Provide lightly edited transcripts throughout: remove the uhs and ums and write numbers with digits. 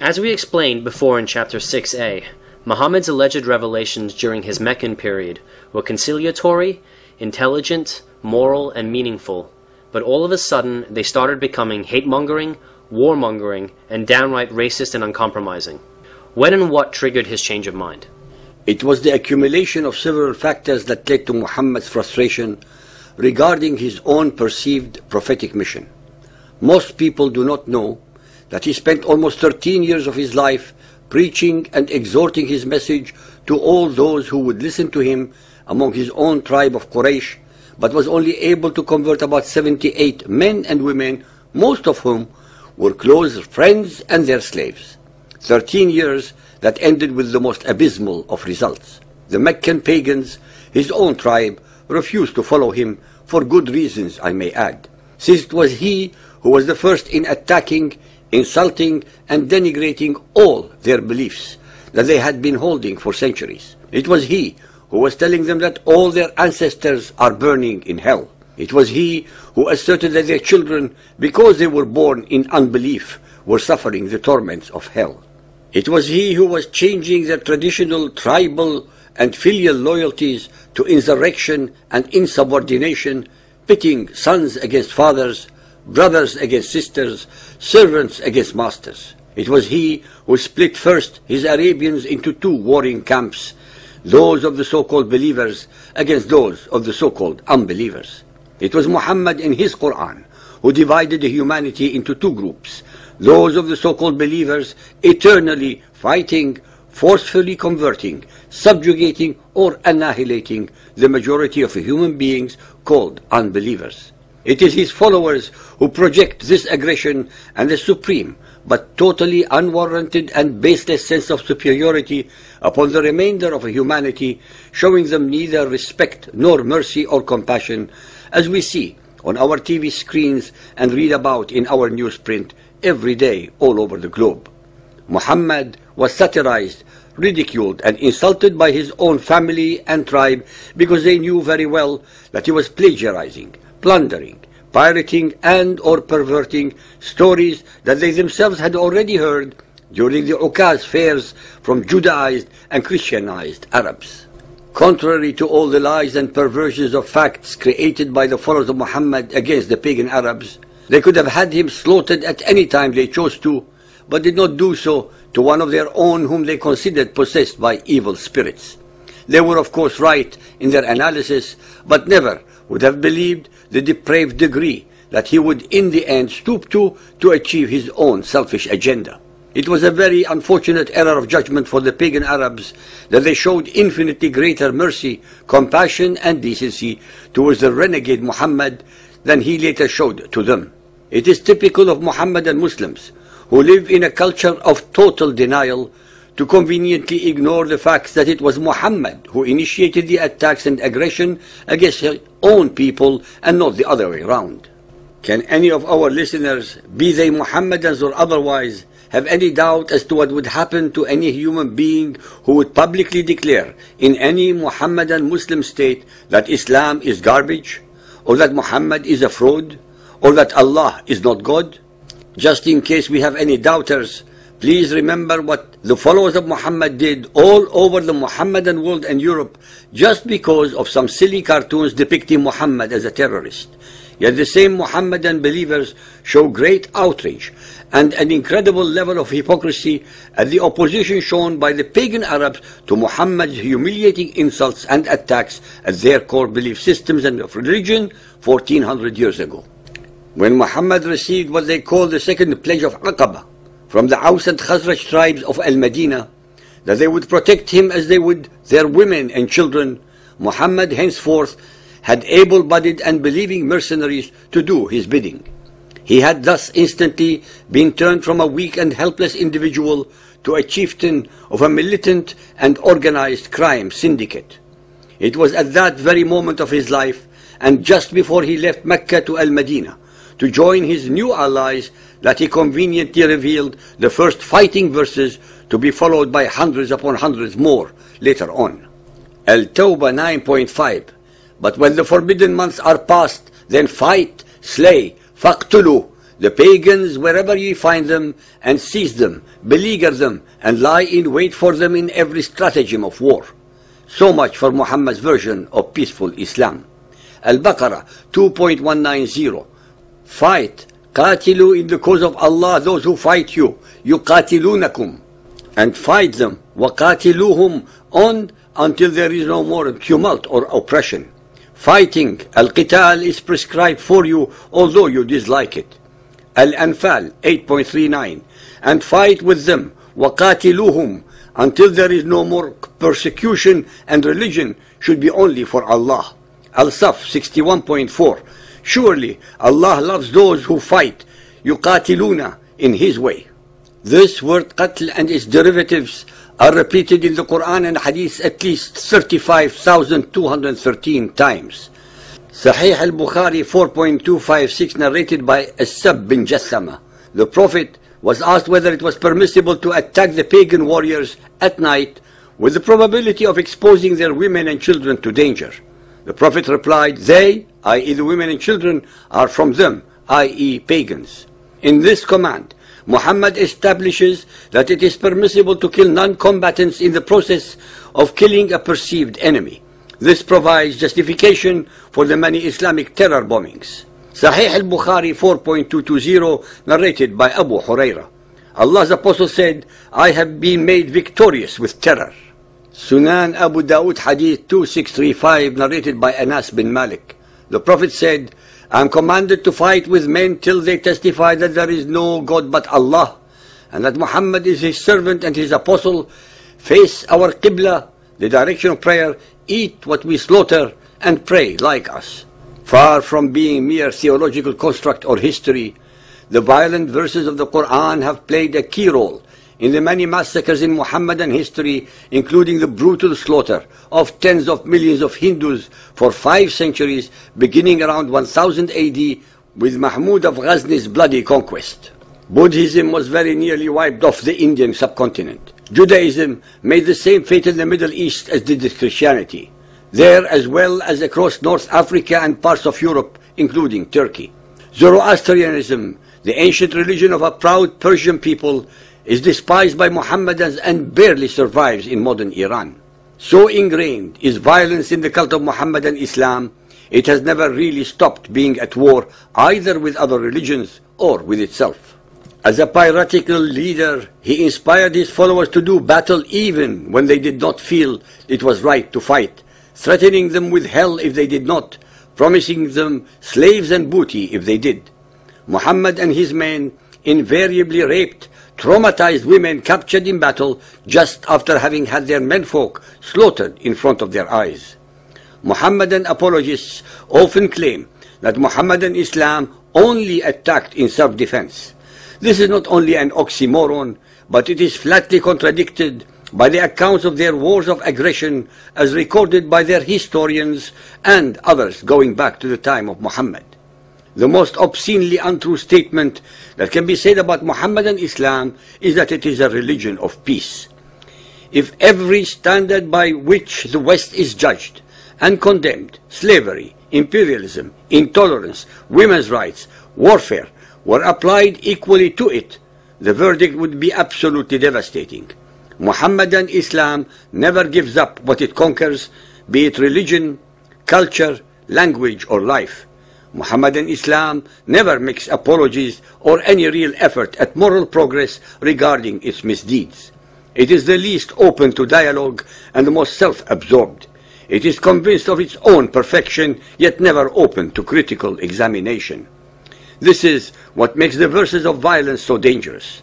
As we explained before in Chapter 6a, Muhammad's alleged revelations during his Meccan period were conciliatory, intelligent, moral, and meaningful, but all of a sudden they started becoming hate-mongering, warmongering, and downright racist and uncompromising. When and what triggered his change of mind? It was the accumulation of several factors that led to Muhammad's frustration regarding his own perceived prophetic mission. Most people do not know that he spent almost 13 years of his life preaching and exhorting his message to all those who would listen to him among his own tribe of Quraysh, but was only able to convert about 78 men and women, most of whom were close friends and their slaves. 13 years that ended with the most abysmal of results. The Meccan pagans, his own tribe, refused to follow him for good reasons, I may add, since it was he who was the first in attacking, insulting, and denigrating all their beliefs that they had been holding for centuries. It was he who was telling them that all their ancestors are burning in hell. It was he who asserted that their children, because they were born in unbelief, were suffering the torments of hell. It was he who was changing their traditional tribal and filial loyalties to insurrection and insubordination, pitting sons against fathers, brothers against sisters, servants against masters. It was he who split first his Arabians into two warring camps, those of the so-called believers against those of the so-called unbelievers. It was Muhammad in his Quran who divided the humanity into two groups, those of the so-called believers eternally fighting, forcefully converting, subjugating, or annihilating the majority of human beings called unbelievers. It is his followers who project this aggression and the supreme but totally unwarranted and baseless sense of superiority upon the remainder of humanity, showing them neither respect nor mercy or compassion, as we see on our TV screens and read about in our newsprint every day all over the globe. Muhammad was satirized, ridiculed, and insulted by his own family and tribe because they knew very well that he was plagiarizing, plundering, pirating, and or perverting stories that they themselves had already heard during the Ukaz fairs from Judaized and Christianized Arabs. Contrary to all the lies and perversions of facts created by the followers of Muhammad against the pagan Arabs, they could have had him slaughtered at any time they chose to, but did not do so to one of their own whom they considered possessed by evil spirits. They were of course right in their analysis, but never would have believed the depraved degree that he would in the end stoop to achieve his own selfish agenda. It was a very unfortunate error of judgment for the pagan Arabs that they showed infinitely greater mercy, compassion, and decency towards the renegade Muhammad than he later showed to them. It is typical of Muhammadan Muslims, who live in a culture of total denial, to conveniently ignore the fact that it was Muhammad who initiated the attacks and aggression against his own people and not the other way around. Can any of our listeners, be they Muhammadans or otherwise, have any doubt as to what would happen to any human being who would publicly declare in any Muhammadan Muslim state that Islam is garbage, or that Muhammad is a fraud, or that Allah is not God? Just in case we have any doubters, please remember what the followers of Muhammad did all over the Muhammadan world and Europe just because of some silly cartoons depicting Muhammad as a terrorist. Yet the same Muhammadan believers show great outrage and an incredible level of hypocrisy at the opposition shown by the pagan Arabs to Muhammad's humiliating insults and attacks at their core belief systems and of religion 1400 years ago. When Muhammad received what they call the second pledge of Aqaba from the Aus and Khazraj tribes of Al-Madinah, that they would protect him as they would their women and children, Muhammad henceforth had able-bodied and believing mercenaries to do his bidding. He had thus instantly been turned from a weak and helpless individual to a chieftain of a militant and organized crime syndicate. It was at that very moment of his life, and just before he left Mecca to Al-Madinah, to join his new allies, that he conveniently revealed the first fighting verses to be followed by hundreds upon hundreds more later on. Al-Tawbah 9.5. But when the forbidden months are past, then fight, slay, faqtulu, the pagans wherever ye find them, and seize them, beleaguer them, and lie in wait for them in every stratagem of war. So much for Muhammad's version of peaceful Islam. Al-Baqarah 2.190. Fight, qatilu in the cause of Allah those who fight you, yuqatilunakum, and fight them, waqatiluhum, on until there is no more tumult or oppression. Fighting, al-qital, is prescribed for you, although you dislike it. Al-Anfal 8.39. And fight with them, waqatiluhum, until there is no more persecution, and religion should be only for Allah. Al-Saf 61.4. Surely Allah loves those who fight, yuqatiluna, in His way. This word qatl and its derivatives are repeated in the Quran and Hadith at least 35,213 times. Sahih al-Bukhari 4.256, narrated by As-Sab bin Jassama. The Prophet was asked whether it was permissible to attack the pagan warriors at night with the probability of exposing their women and children to danger. The Prophet replied, they, i.e. the women and children, are from them, i.e. pagans. In this command, Muhammad establishes that it is permissible to kill non-combatants in the process of killing a perceived enemy. This provides justification for the many Islamic terror bombings. Sahih al-Bukhari 4.220, narrated by Abu Huraira. Allah's Apostle said, I have been made victorious with terror. Sunan Abu Dawud Hadith 2635, narrated by Anas bin Malik. The Prophet said, I am commanded to fight with men till they testify that there is no God but Allah, and that Muhammad is His servant and His apostle. Face our Qibla, the direction of prayer, eat what we slaughter, and pray like us. Far from being mere theological construct or history, the violent verses of the Quran have played a key role in the many massacres in Muhammadan history, including the brutal slaughter of tens of millions of Hindus for 5 centuries, beginning around 1000 AD with Mahmud of Ghazni's bloody conquest. Buddhism was very nearly wiped off the Indian subcontinent. Judaism made the same fate in the Middle East as did Christianity, there as well as across North Africa and parts of Europe, including Turkey. Zoroastrianism, the ancient religion of a proud Persian people, is despised by Mohammedans and barely survives in modern Iran. So ingrained is violence in the cult of Mohammedan Islam, it has never really stopped being at war either with other religions or with itself. As a piratical leader, he inspired his followers to do battle even when they did not feel it was right to fight, threatening them with hell if they did not, promising them slaves and booty if they did. Muhammad and his men invariably raped traumatized women captured in battle just after having had their menfolk slaughtered in front of their eyes. Muhammadan apologists often claim that Muhammadan Islam only attacked in self-defense. This is not only an oxymoron, but it is flatly contradicted by the accounts of their wars of aggression as recorded by their historians and others going back to the time of Muhammad. The most obscenely untrue statement that can be said about Muhammadan Islam is that it is a religion of peace. If every standard by which the West is judged and condemned, slavery, imperialism, intolerance, women's rights, warfare, were applied equally to it, the verdict would be absolutely devastating. Muhammadan Islam never gives up what it conquers, be it religion, culture, language, or life. Muhammadan Islam never makes apologies or any real effort at moral progress regarding its misdeeds. It is the least open to dialogue and the most self-absorbed. It is convinced of its own perfection, yet never open to critical examination. This is what makes the verses of violence so dangerous.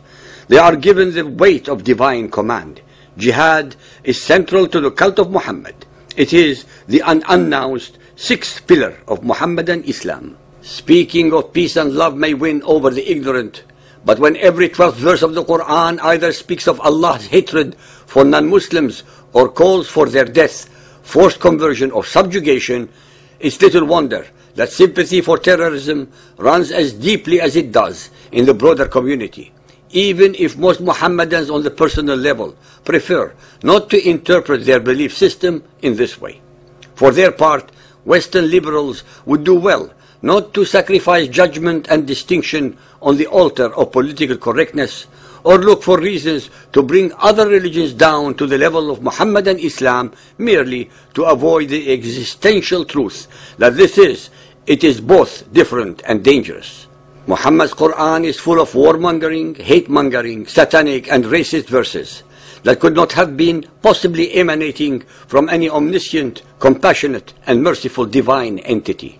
They are given the weight of divine command. Jihad is central to the cult of Muhammad. It is the unannounced 6th pillar of Muhammadan Islam. Speaking of peace and love may win over the ignorant, but when every 12th verse of the Quran either speaks of Allah's hatred for non-Muslims or calls for their death, forced conversion or subjugation, it's little wonder that sympathy for terrorism runs as deeply as it does in the broader community, even if most Muhammadans on the personal level prefer not to interpret their belief system in this way. For their part, Western liberals would do well not to sacrifice judgment and distinction on the altar of political correctness, or look for reasons to bring other religions down to the level of Muhammadan Islam merely to avoid the existential truth that it is both different and dangerous. Muhammad's Quran is full of warmongering, hate-mongering, satanic and racist verses that could not have been possibly emanating from any omniscient, compassionate and merciful divine entity.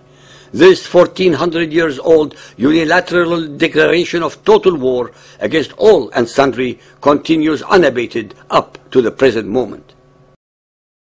This 1400 years old unilateral declaration of total war against all and sundry continues unabated up to the present moment.